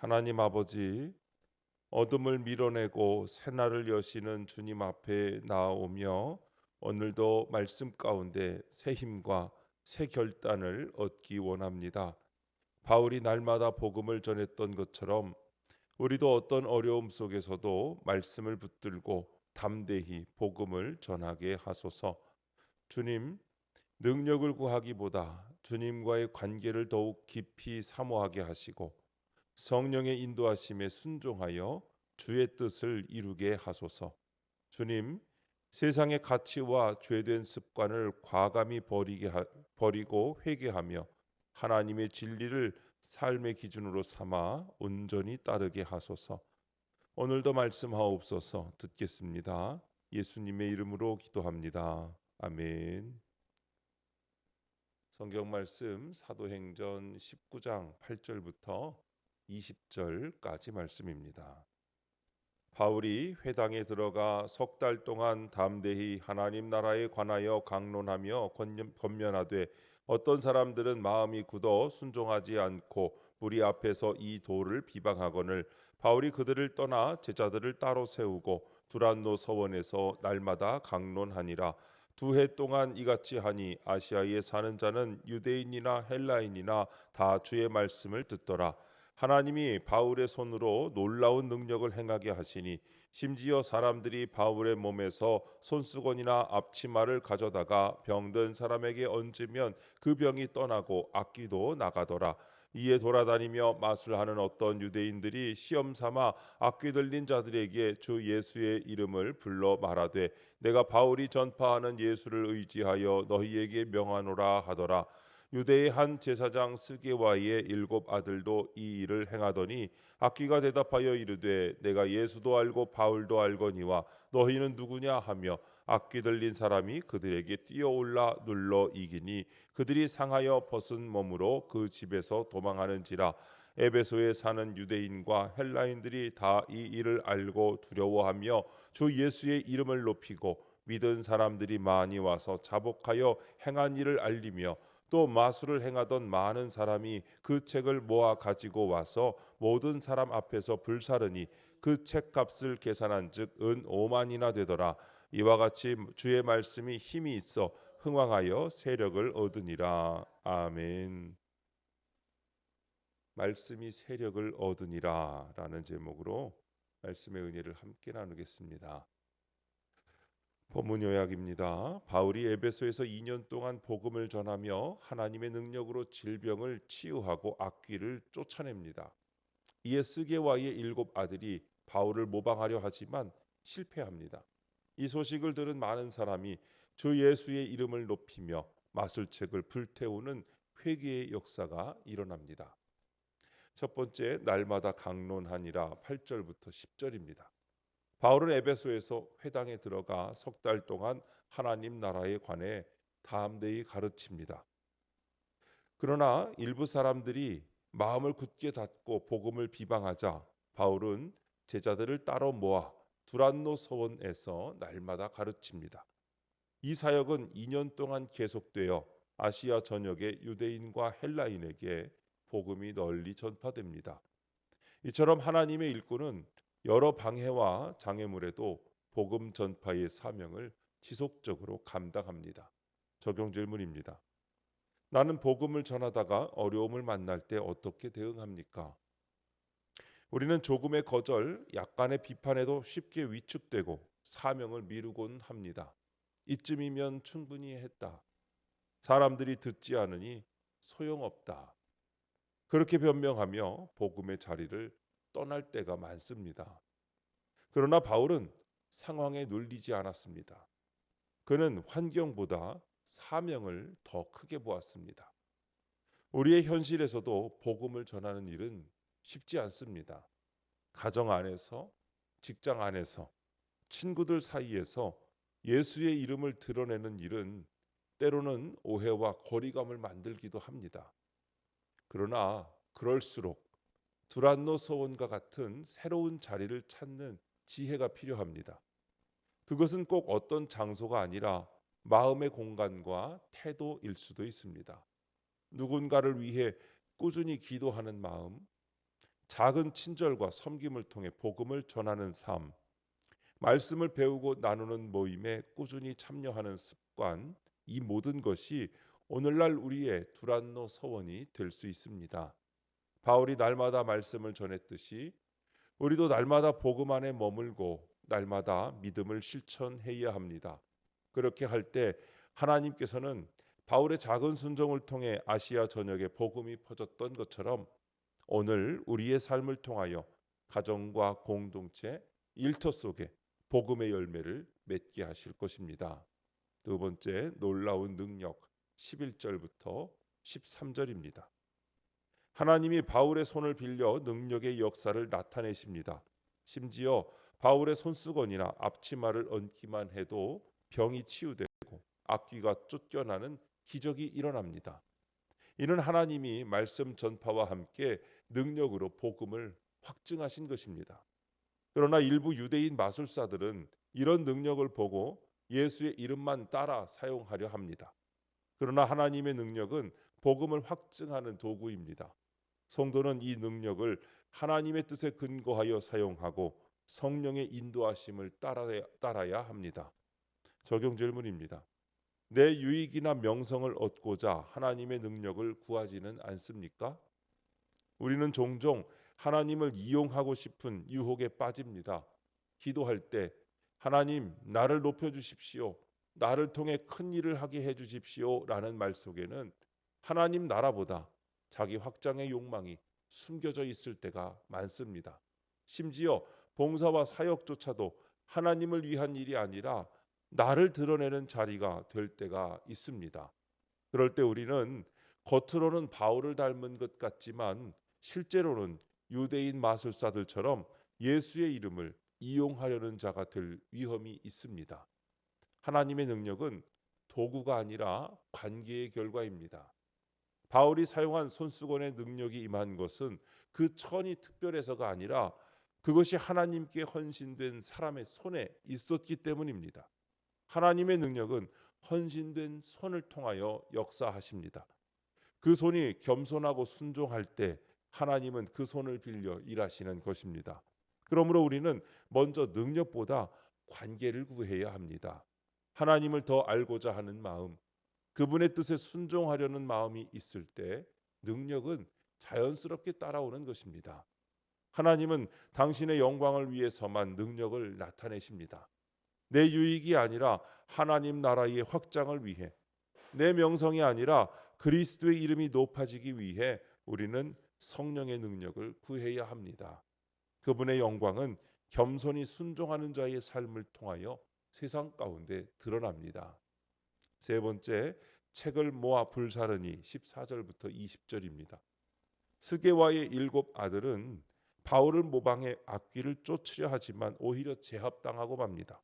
하나님 아버지, 어둠을 밀어내고 새날을 여시는 주님 앞에 나아오며 오늘도 말씀 가운데 새 힘과 새 결단을 얻기 원합니다. 바울이 날마다 복음을 전했던 것처럼 우리도 어떤 어려움 속에서도 말씀을 붙들고 담대히 복음을 전하게 하소서. 주님, 능력을 구하기보다 주님과의 관계를 더욱 깊이 사모하게 하시고 성령의 인도하심에 순종하여 주의 뜻을 이루게 하소서. 주님, 세상의 가치와 죄된 습관을 과감히 버리고 회개하며 하나님의 진리를 삶의 기준으로 삼아 온전히 따르게 하소서. 오늘도 말씀하옵소서. 듣겠습니다. 예수님의 이름으로 기도합니다. 아멘. 성경 말씀 사도행전 19장 8절부터 20절까지 말씀입니다. 바울이 회당에 들어가 석 달 동안 담대히 하나님 나라에 관하여 강론하며 권면하되 어떤 사람들은 마음이 굳어 순종하지 않고 무리 앞에서 이 도를 비방하거늘 바울이 그들을 떠나 제자들을 따로 세우고 두란노 서원에서 날마다 강론하니라. 2해 동안 이같이 하니 아시아에 사는 자는 유대인이나 헬라인이나 다 주의 말씀을 듣더라. 하나님이 바울의 손으로 놀라운 능력을 행하게 하시니 심지어 사람들이 바울의 몸에서 손수건이나 앞치마를 가져다가 병든 사람에게 얹으면 그 병이 떠나고 악귀도 나가더라. 이에 돌아다니며 마술하는 어떤 유대인들이 시험 삼아 악귀 들린 자들에게 주 예수의 이름을 불러 말하되 내가 바울이 전파하는 예수를 의지하여 너희에게 명하노라 하더라. 유대의 한 제사장 스게와의 7 아들도 이 일을 행하더니 악기가 대답하여 이르되 내가 예수도 알고 바울도 알거니와 너희는 누구냐 하며 악기 들린 사람이 그들에게 뛰어올라 눌러 이기니 그들이 상하여 벗은 몸으로 그 집에서 도망하는지라. 에베소에 사는 유대인과 헬라인들이 다 이 일을 알고 두려워하며 주 예수의 이름을 높이고 믿은 사람들이 많이 와서 자복하여 행한 일을 알리며 또 마술을 행하던 많은 사람이 그 책을 모아 가지고 와서 모든 사람 앞에서 불사르니 그 책값을 계산한즉 은 5만이나 되더라. 이와 같이 주의 말씀이 힘이 있어 흥왕하여 세력을 얻으니라. 아멘. 말씀이 세력을 얻으니라 라는 제목으로 말씀의 은혜를 함께 나누겠습니다. 본문 요약입니다. 바울이 에베소에서 2년 동안 복음을 전하며 하나님의 능력으로 질병을 치유하고 악귀를 쫓아냅니다. 이에 스게와의 7 아들이 바울을 모방하려 하지만 실패합니다. 이 소식을 들은 많은 사람이 주 예수의 이름을 높이며 마술책을 불태우는 회개의 역사가 일어납니다. 첫 번째, 날마다 강론하니라 8절부터 10절입니다. 바울은 에베소에서 회당에 들어가 석 달 동안 하나님 나라에 관해 담대히 가르칩니다. 그러나 일부 사람들이 마음을 굳게 닫고 복음을 비방하자 바울은 제자들을 따로 모아 두란노 서원에서 날마다 가르칩니다. 이 사역은 2년 동안 계속되어 아시아 전역의 유대인과 헬라인에게 복음이 널리 전파됩니다. 이처럼 하나님의 일꾼은 여러 방해와 장애물에도 복음 전파의 사명을 지속적으로 감당합니다. 적용 질문입니다. 나는 복음을 전하다가 어려움을 만날 때 어떻게 대응합니까? 우리는 조금의 거절, 약간의 비판에도 쉽게 위축되고 사명을 미루곤 합니다. 이쯤이면 충분히 했다. 사람들이 듣지 않으니 소용없다. 그렇게 변명하며 복음의 자리를 떠날 때가 많습니다. 그러나 바울은 상황에 눌리지 않았습니다. 그는 환경보다 사명을 더 크게 보았습니다. 우리의 현실에서도 복음을 전하는 일은 쉽지 않습니다. 가정 안에서, 직장 안에서, 친구들 사이에서 예수의 이름을 드러내는 일은 때로는 오해와 거리감을 만들기도 합니다. 그러나 그럴수록 두란노 서원과 같은 새로운 자리를 찾는 지혜가 필요합니다. 그것은 꼭 어떤 장소가 아니라 마음의 공간과 태도일 수도 있습니다. 누군가를 위해 꾸준히 기도하는 마음, 작은 친절과 섬김을 통해 복음을 전하는 삶, 말씀을 배우고 나누는 모임에 꾸준히 참여하는 습관, 이 모든 것이 오늘날 우리의 두란노 서원이 될 수 있습니다. 바울이 날마다 말씀을 전했듯이 우리도 날마다 복음 안에 머물고 날마다 믿음을 실천해야 합니다. 그렇게 할 때 하나님께서는 바울의 작은 순종을 통해 아시아 전역에 복음이 퍼졌던 것처럼 오늘 우리의 삶을 통하여 가정과 공동체, 일터 속에 복음의 열매를 맺게 하실 것입니다. 두 번째 놀라운 능력 11절부터 13절입니다. 하나님이 바울의 손을 빌려 능력의 역사를 나타내십니다. 심지어 바울의 손수건이나 앞치마를 얹기만 해도 병이 치유되고 악귀가 쫓겨나는 기적이 일어납니다. 이는 하나님이 말씀 전파와 함께 능력으로 복음을 확증하신 것입니다. 그러나 일부 유대인 마술사들은 이런 능력을 보고 예수의 이름만 따라 사용하려 합니다. 그러나 하나님의 능력은 복음을 확증하는 도구입니다. 성도는 이 능력을 하나님의 뜻에 근거하여 사용하고 성령의 인도하심을 따라야 합니다. 적용 질문입니다. 내 유익이나 명성을 얻고자 하나님의 능력을 구하지는 않습니까? 우리는 종종 하나님을 이용하고 싶은 유혹에 빠집니다. 기도할 때 하나님 나를 높여주십시오. 나를 통해 큰 일을 하게 해주십시오 라는 말 속에는 하나님 나라보다 자기 확장의 욕망이 숨겨져 있을 때가 많습니다. 심지어 봉사와 사역조차도 하나님을 위한 일이 아니라 나를 드러내는 자리가 될 때가 있습니다. 그럴 때 우리는 겉으로는 바울을 닮은 것 같지만 실제로는 유대인 마술사들처럼 예수의 이름을 이용하려는 자가 될 위험이 있습니다. 하나님의 능력은 도구가 아니라 관계의 결과입니다. 바울이 사용한 손수건의 능력이 임한 것은 그 천이 특별해서가 아니라 그것이 하나님께 헌신된 사람의 손에 있었기 때문입니다. 하나님의 능력은 헌신된 손을 통하여 역사하십니다. 그 손이 겸손하고 순종할 때 하나님은 그 손을 빌려 일하시는 것입니다. 그러므로 우리는 먼저 능력보다 관계를 구해야 합니다. 하나님을 더 알고자 하는 마음, 그분의 뜻에 순종하려는 마음이 있을 때 능력은 자연스럽게 따라오는 것입니다. 하나님은 당신의 영광을 위해서만 능력을 나타내십니다. 내 유익이 아니라 하나님 나라의 확장을 위해, 내 명성이 아니라 그리스도의 이름이 높아지기 위해 우리는 성령의 능력을 구해야 합니다. 그분의 영광은 겸손히 순종하는 자의 삶을 통하여 세상 가운데 드러납니다. 세 번째, 책을 모아 불사르니 14절부터 20절입니다. 스게와의 7 아들은 바울을 모방해 악귀를 쫓으려 하지만 오히려 제압당하고 맙니다.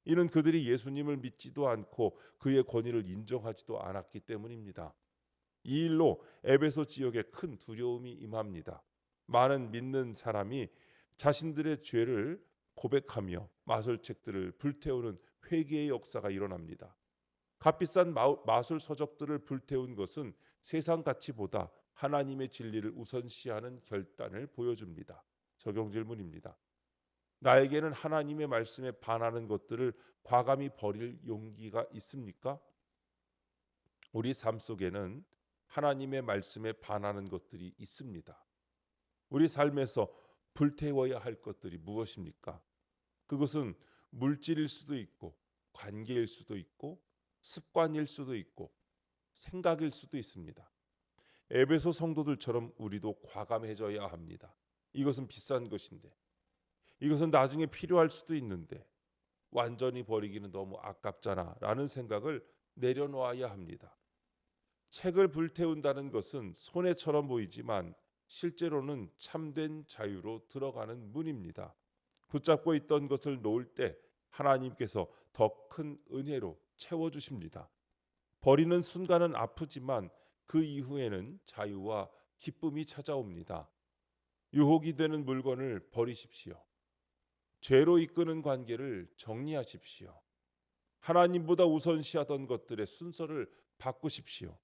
이는 그들이 예수님을 믿지도 않고 그의 권위를 인정하지도 않았기 때문입니다. 이 일로 에베소 지역에 큰 두려움이 임합니다. 많은 믿는 사람이 자신들의 죄를 고백하며 마술책들을 불태우는 회개의 역사가 일어납니다. 값비싼 마술 서적들을 불태운 것은 세상 가치보다 하나님의 진리를 우선시하는 결단을 보여줍니다. 적용 질문입니다. 나에게는 하나님의 말씀에 반하는 것들을 과감히 버릴 용기가 있습니까? 우리 삶 속에는 하나님의 말씀에 반하는 것들이 있습니다. 우리 삶에서 불태워야 할 것들이 무엇입니까? 그것은 물질일 수도 있고 관계일 수도 있고 습관일 수도 있고 생각일 수도 있습니다. 에베소 성도들처럼 우리도 과감해져야 합니다. 이것은 비싼 것인데, 이것은 나중에 필요할 수도 있는데 완전히 버리기는 너무 아깝잖아 라는 생각을 내려놓아야 합니다. 책을 불태운다는 것은 손해처럼 보이지만 실제로는 참된 자유로 들어가는 문입니다. 붙잡고 있던 것을 놓을 때 하나님께서 더 큰 은혜로 채워주십니다. 버리는 순간은 아프지만 그 이후에는 자유와 기쁨이 찾아옵니다. 유혹이 되는 물건을 버리십시오. 죄로 이끄는 관계를 정리하십시오. 하나님보다 우선시하던 것들의 순서를 바꾸십시오.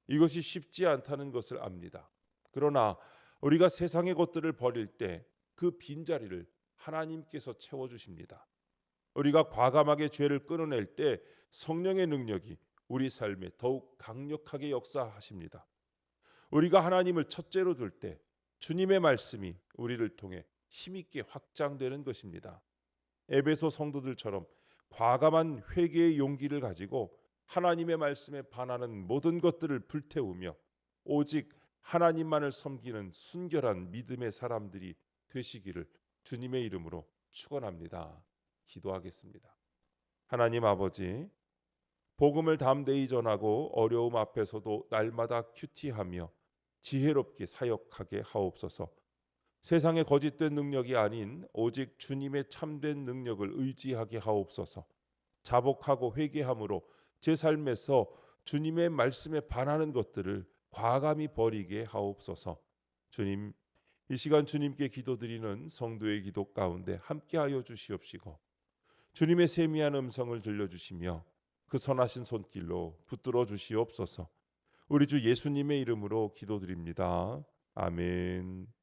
이것이 쉽지 않다는 것을 압니다. 그러나 우리가 세상의 것들을 버릴 때 그 빈자리를 하나님께서 채워주십니다. 우리가 과감하게 죄를 끊어낼 때 성령의 능력이 우리 삶에 더욱 강력하게 역사하십니다. 우리가 하나님을 첫째로 둘 때 주님의 말씀이 우리를 통해 힘있게 확장되는 것입니다. 에베소 성도들처럼 과감한 회개의 용기를 가지고 하나님의 말씀에 반하는 모든 것들을 불태우며 오직 하나님만을 섬기는 순결한 믿음의 사람들이 되시기를 주님의 이름으로 축원합니다. 기도하겠습니다. 하나님 아버지, 복음을 담대히 전하고 어려움 앞에서도 날마다 큐티하며 지혜롭게 사역하게 하옵소서. 세상의 거짓된 능력이 아닌 오직 주님의 참된 능력을 의지하게 하옵소서. 자복하고 회개함으로 제 삶에서 주님의 말씀에 반하는 것들을 과감히 버리게 하옵소서. 주님, 이 시간 주님께 기도드리는 성도의 기도 가운데 함께하여 주시옵시고 주님의 세미한 음성을 들려주시며 그 선하신 손길로 붙들어 주시옵소서. 우리 주 예수님의 이름으로 기도드립니다. 아멘.